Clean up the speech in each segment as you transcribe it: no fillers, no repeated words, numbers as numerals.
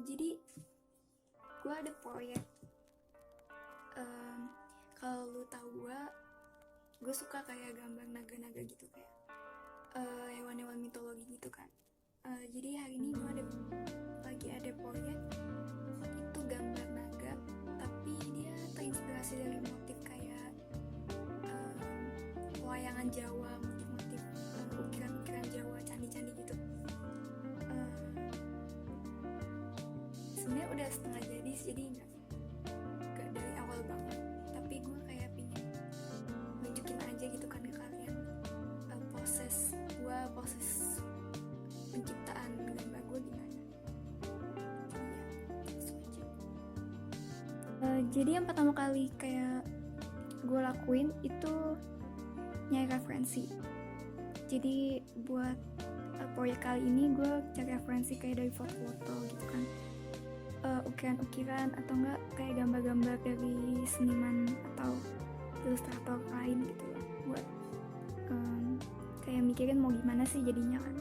Jadi gue ada proyek. Kalau lu tahu gue suka kayak gambar naga-naga gitu, kayak hewan-hewan mitologi gitu kan. Jadi hari ini gue lagi ada proyek itu gambar naga, tapi dia terinspirasi dari motif kayak pewayangan Jawa, motif-motif ukiran-ukiran Jawa, candi-candi gitu. Sebenarnya udah setengah jadi nggak dari awal banget, tapi gue kayak pingin nunjukin aja gitu kan ke kalian proses penciptaan gambar gue gimana. Jadi yang pertama kali kayak gue lakuin itu nyari referensi. Jadi buat proyek kali ini gue cari referensi kayak dari foto-foto gitu kan, ukiran-ukiran atau enggak kayak gambar-gambar dari seniman atau ilustrator lain gitu loh, buat kayak mikirin mau gimana sih jadinya kan.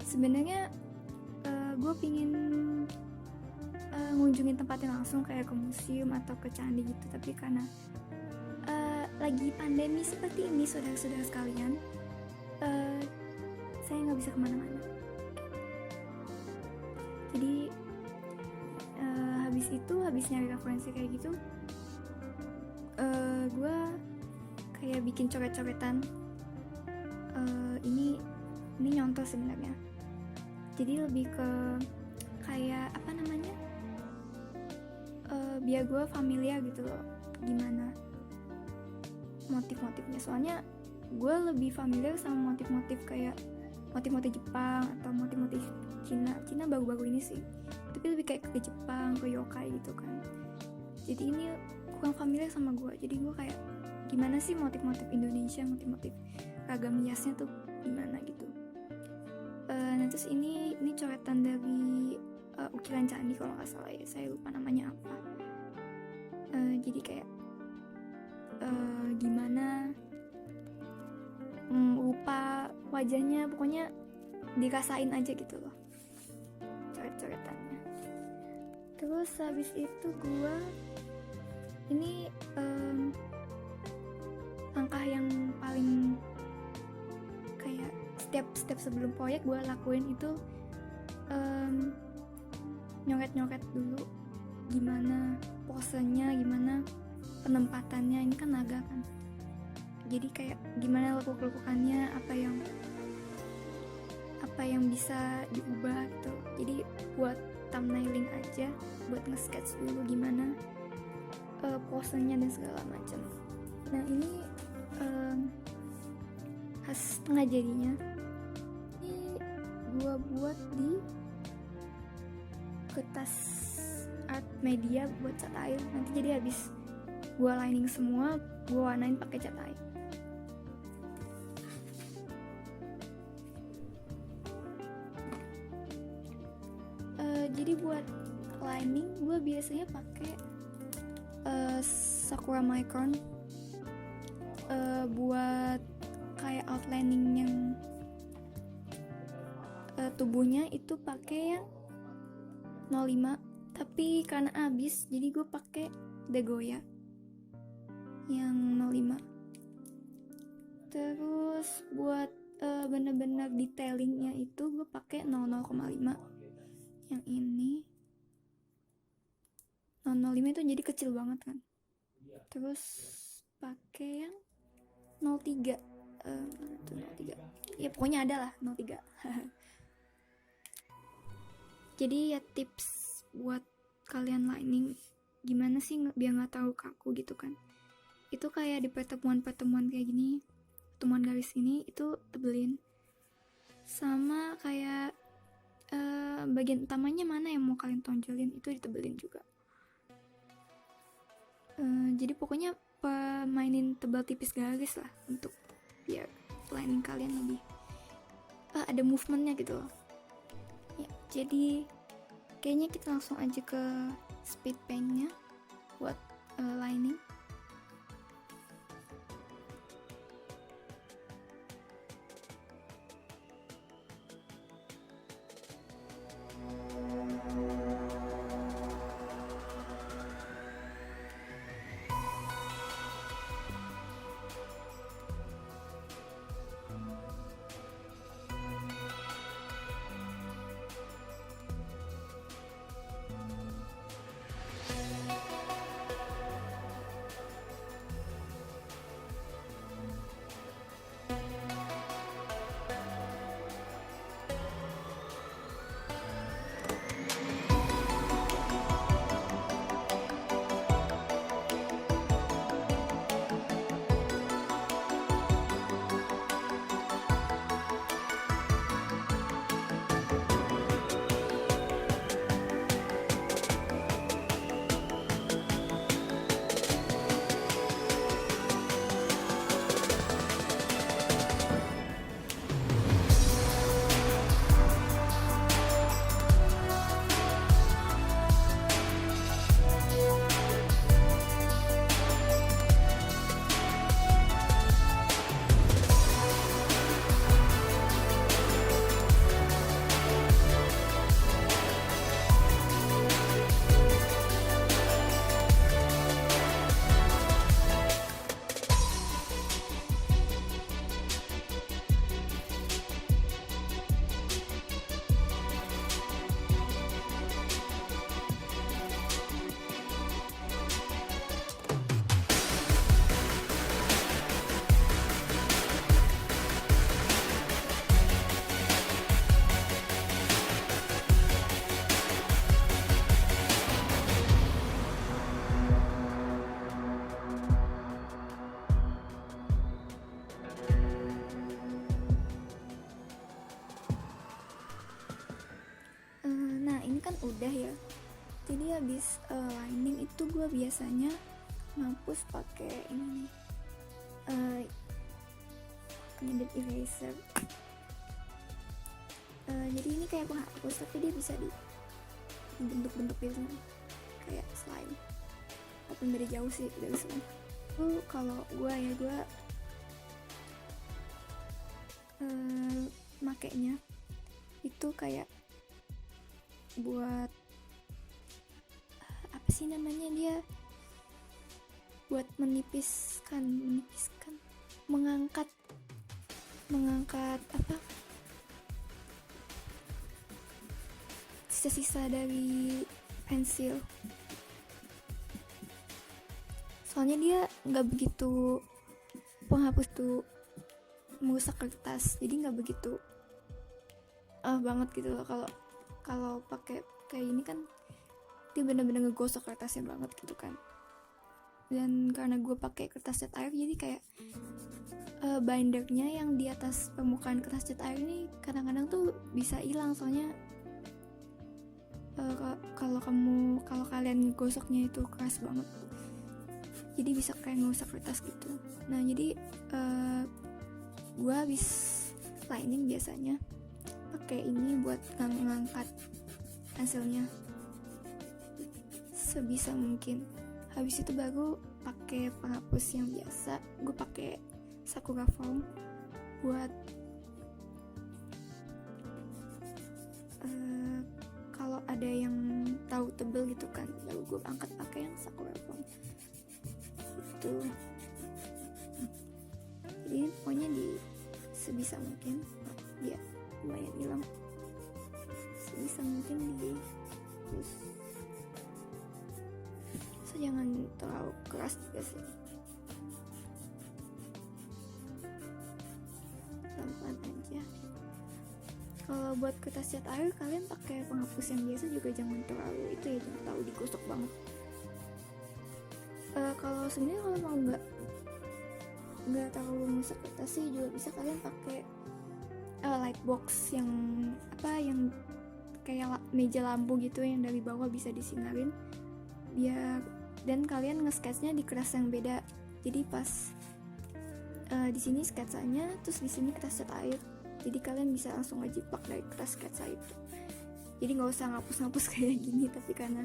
Sebenarnya gue pingin ngunjungin tempatnya langsung kayak ke museum atau ke candi gitu, tapi karena lagi pandemi seperti ini saudara-saudara sekalian, saya nggak bisa kemana-mana. Jadi habis nyari referensi kayak gitu, gue kayak bikin coret-coretan. Ini nyontoh sebenarnya. Jadi lebih ke kayak apa namanya, biar gue familiar gitu loh gimana motif-motifnya. Soalnya gue lebih familiar sama motif-motif kayak motif-motif Jepang atau motif-motif Cina baru-baru ini sih, tapi lebih kayak ke Jepang, ke yokai gitu kan. Jadi ini kurang familiar sama gue, jadi gue kayak gimana sih motif-motif Indonesia, motif-motif ragam hiasnya tuh gimana gitu. Nah terus ini coretan dari ukiran candi kalau nggak salah ya, saya lupa namanya apa. Jadi kayak gimana lupa wajahnya, pokoknya dirasain aja gitu loh coret-coretannya. Terus habis itu gue ini langkah yang paling kayak step sebelum proyek gue lakuin itu nyoret dulu gimana posenya, gimana penempatannya. Ini kan naga kan, jadi kayak gimana lekuk-lekukannya, apa yang bisa diubah gitu. Jadi buat thumbnailing aja, buat nge-sketch dulu gimana posenya dan segala macam. Nah ini setengah jadinya ini gue buat di kertas art media buat cat air. Nanti jadi habis gue lining semua, gue warnain pakai cat air. Jadi buat lining gue biasanya pakai Sakura Micron. Buat kayak outlining yang tubuhnya itu pakai yang 05, tapi karena habis jadi gue pakai Degoya yang 05. Terus buat bener-bener detailingnya itu gue pakai 00,5. Yang ini 005 itu jadi kecil banget kan. Terus pakai yang 03. Mana tuh 03? Ya pokoknya ada lah 03. Jadi ya tips buat kalian lining gimana sih biar nggak terlalu kaku gitu kan. Itu kayak di pertemuan kayak gini, pertemuan garis ini itu tebelin. Sama kayak bagian utamanya mana yang mau kalian tonjolin itu ditebelin juga. Jadi pokoknya mainin tebal tipis garis lah untuk biar lining kalian lebih ada movementnya gitu loh ya. Jadi kayaknya kita langsung aja ke speed paintnya buat lining. wadah ya. Jadi habis lining itu gue biasanya ngapus pakai ini nih, Candid eraser. Jadi ini kayak penghapus tapi dia bisa dibentuk-bentuk gitu kayak slime. Walaupun dari jauh sih dari slime. Kalau gue makainya itu kayak buat apa sih namanya, dia buat menipiskan mengangkat apa sisa-sisa dari pensil. Soalnya dia nggak begitu, penghapus tuh merusak kertas, jadi nggak begitu banget gitu loh. Kalau pakai kayak ini kan dia bener-bener ngegosok kertasnya banget gitu kan. Dan karena gue pakai kertas cat air, jadi kayak bindernya yang di atas permukaan kertas cat air ini kadang-kadang tuh bisa hilang. Soalnya kalau kalian ngegosoknya itu keras banget, jadi bisa kayak ngerusak kertas gitu. Nah jadi gue habis lining biasanya pakai ini buat ngangkat hasilnya sebisa mungkin. Habis itu baru pakai penghapus yang biasa. Gue pakai Sakura Foam buat kalau ada yang tahu tebel gitu kan, baru gue angkat pakai yang Sakura Foam itu. Jadi pokoknya sebisa mungkin dia lumayan hilang, sebisa mungkin terus jangan terlalu keras juga sih, pelan-pelan aja. Kalau buat kertas cat air kalian pakai penghapus yang biasa juga jangan terlalu itu ya, jangan terlalu digosok banget. Kalau sebenarnya kalau mau nggak terlalu merusak kertas sih juga bisa kalian pakai lightbox yang kayak meja lampu gitu yang dari bawah bisa disinarin biar, dan kalian nge-sketchnya di kertas yang beda. Jadi pas di sini sketsanya, terus di sini kertas cat air. Jadi kalian bisa langsung ngejiplak dari kertas sketsa itu. Jadi nggak usah ngapus-ngapus kayak gini. Tapi karena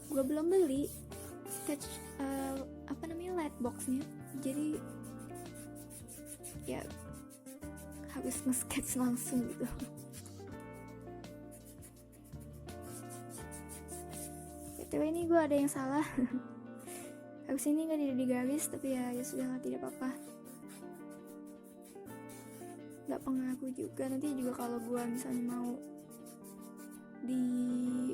gue belum beli sketch lightboxnya, jadi ya harus nge-sketch langsung gitu. Tapi ini gue ada yang salah. Habis ini gak digaris, tapi ya sudah lah, tidak apa-apa. Gak pengaruh juga. Nanti juga kalau gue misalnya mau di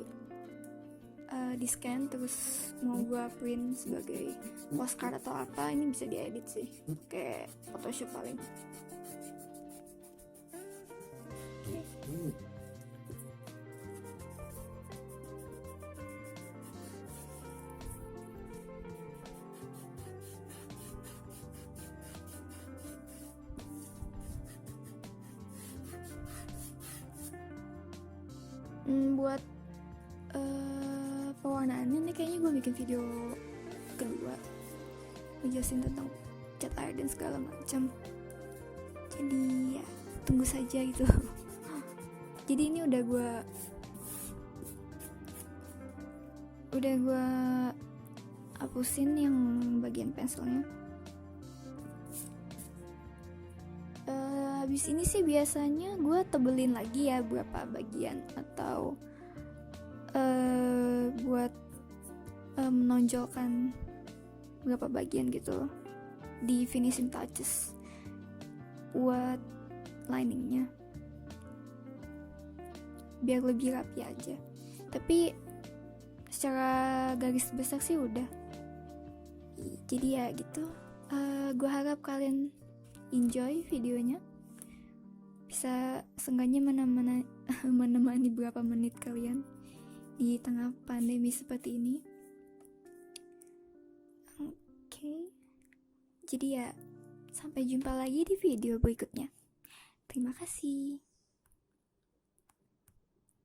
scan terus mau gue print sebagai postcard atau apa, ini bisa diedit sih kayak Photoshop paling. Buat pewarnaannya nih kayaknya gue bikin video kedua ngejelasin tentang cat air dan segala macam. Jadi ya tunggu saja gitu. Jadi ini udah gue hapusin yang bagian pensilnya. Habis ini sih biasanya gue tebelin lagi ya beberapa bagian, atau buat menonjolkan beberapa bagian gitu di finishing touches buat liningnya biar lebih rapi aja. Tapi secara garis besar sih udah. Jadi ya gitu. Gue harap kalian enjoy videonya, bisa seenggaknya menemani berapa menit kalian di tengah pandemi seperti ini. Oke. Jadi ya sampai jumpa lagi di video berikutnya. Terima kasih.